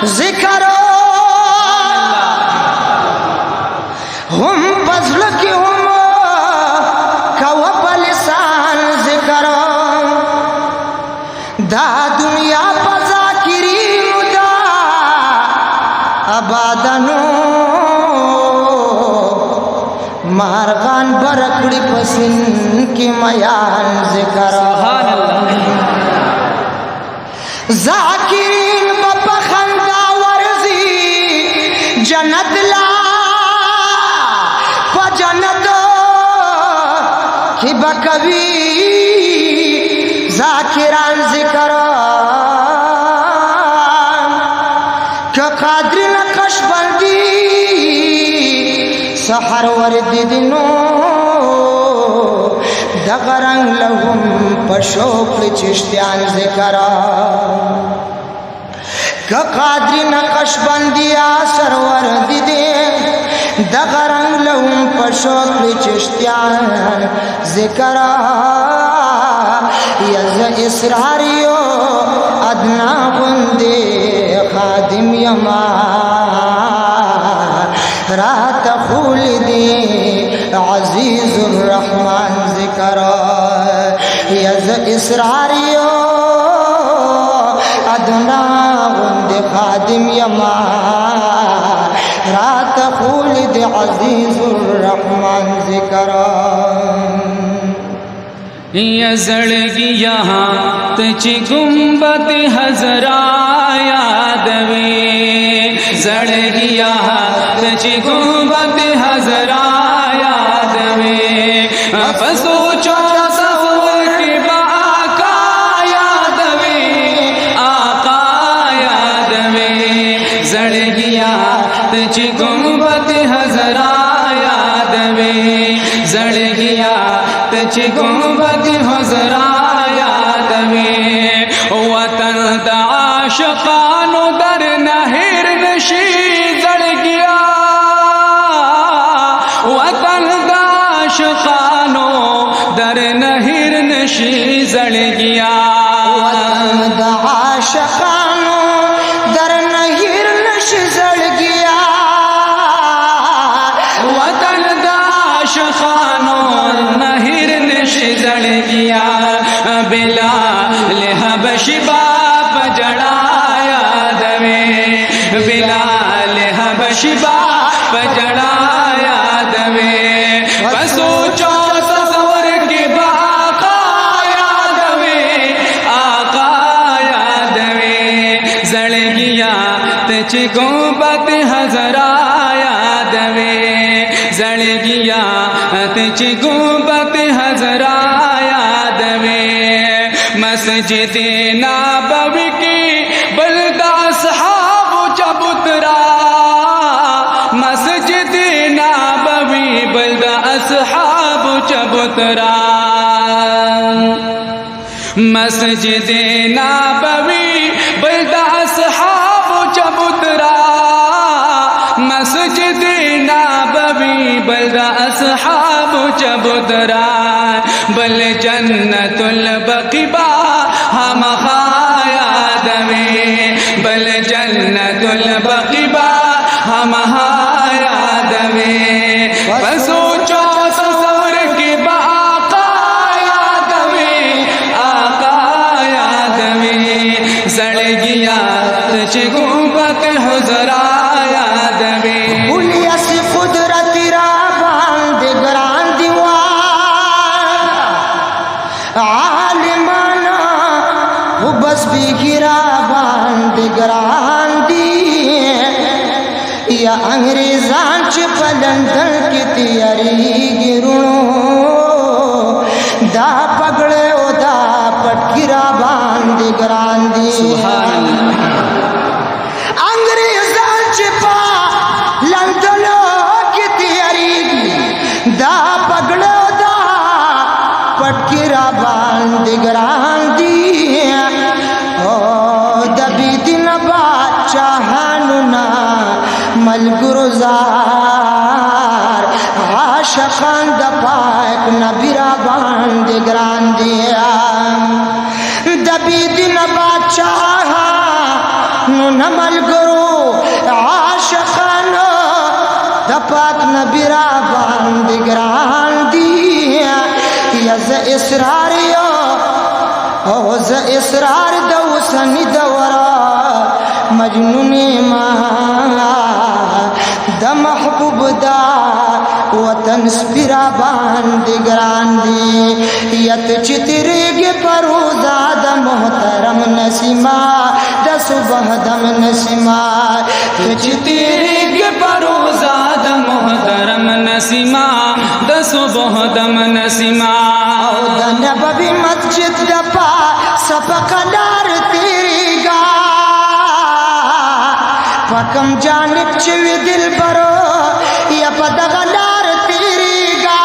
ذکرو ہم پزل کی ہم کو پلسان ذکرو دا دنیا پذاکرین دا آبادنو مارغان برکڑی پسن کی میان ذکرو ذاکرین بپخندہ ورزی جنت لا پا جنت کی بکوی ذاکران ذکران کہ قادر نقش بندی سحر وردی دنو دغرنگ لهم پشوق چشتیان ذکران کہ قادری نقش بندیا سرور دیدے دغرنگ لهم پشوق چشتیان ذکران یز اسراریو ادنا بندے خادم یما رات خولدی عزیز الرحمن ذکران یز اسراریو ادنا بندے خادم یما رات خولد عزیز الرحمن ذکران یا زڑگی یہاں تچ گنبد حضرا یاد وے زڑگی یہاں تچ گنبد حضرا یاد وے فسوچو تصور کی با آقا یاد وے آقا یاد وے زڑگی یہاں تچ گنبد حضرا یاد وے زڑگی یہاں تچ گنبد حضرا یاد وے وطن دا عاشقانو در نہر نشی زڑ گیا وطن دا عاشقانو در نہر نشی زڑ گیا وطن دا عاشقانو در نہر نشی زڑ گیا وطن دا عاشقانو نہر نشی زڑ گیا بلال حبشی باپ جڑا یاد وے بلال حبشی باپ جڑا یاد وے سوچو تصور کی باقا یاد وے آقا یاد وے زڑ گیا تچ گنبد حضرا یاد وے زڑ گیا تچ گنبد حضرا یاد وے مسجد نبوی کی بلدہ اصحاب جب اترا مسجد نبوی بلدہ اصحاب جب اترا مسجد نبوی بلدہ اصحاب جب اترا مسجد نبوی بلدہ اصحاب جب اترا بل جنت البقیع ہم یاد وے بل جنت البقیع ہم یاد وے سوچو تصور کی آقا یاد وے آقا یاد وے زڑ گیا تچ گنبد حضرا یاد وے بولیس قدرت را باند گران دیوان عالمانا وہ بس بھی گرا باند گران دی یا انگریزان چپ لندن کی تیاری گرونو دا پگڑے او دا پٹ گرا باند گران دی سبحان اللہ انگریزان چپا لندنو کی تیاری دا پگڑے او دا پٹ گرا باند گران دی دبی دن باچاہانونا ملگرو زار عاشقان دا پاک نبیرا باند گران دیا دبی دن باچاہانونا ملگرو پاک نبی را باندې ګران دی یا ز اصرار یو او ز اصرار د وسنی دورا مجنون ما د محبوب دا وطن سپیرا باندې ګران دی یت چتریږي پروزا د محترم نسیما د صبح دم نسیما چتریږي پروزا د محترم نسیما د صبح دم نسیما او د نبوي مسجد د پا سپقدار تیریگا پکم جانب چوی دل برو یا پدغلار تیریگا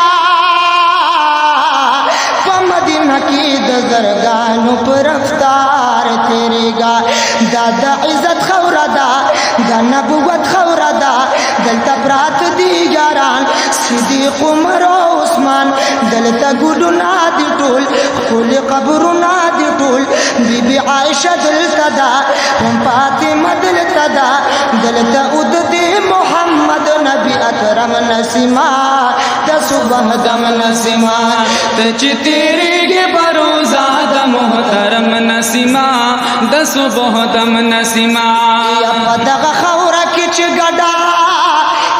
پا مدینہ کی دزرگانو پر رفتار تیریگا دا عزت خوردا دا نبوت خوردا دلتا برات دی یاران صدیق عمر و عثمان دلتا گلونا دی ټول خول قبرنا دی ټول بی بی عائشہ دلتا دا فاطمہ دلتا دا دلتا اد دی محمد نبی اکرم نسیما دا صبح دم نسیما چتریږي پروزا د محترم نسیما د صبح دم نسیما یا پدغ خورا کچ گدا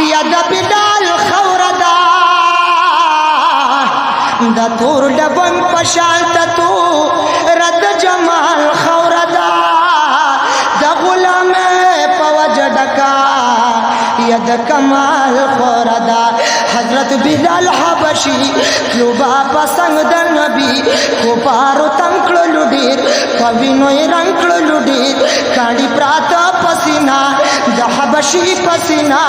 یا دا بلال خورا دا تور ڈبن پشانتا تو رد جمال خوردا دا غلام پوج ڈکا یا دا کمال خوردا حضرت بلال حبشی کلوبا پسنگ دا نبی کو پارو تنکلو لڈیر پوینوی رنکلو لڈیر کانڈی پراتا پسینا دا حبشی پسینا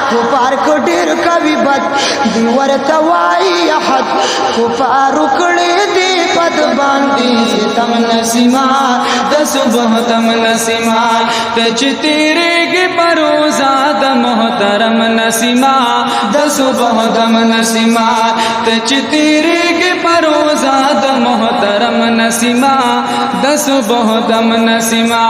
کو پار کو ڈیر کبھی بد دیور توائی احد کو پارو کڑی دی پد باندی ستم نسیما د صبح دم نسیما چتریږي پروزا د محترم نسیما د صبح دم نسیما چتریږي پروزا د محترم نسیما د صبح دم نسیما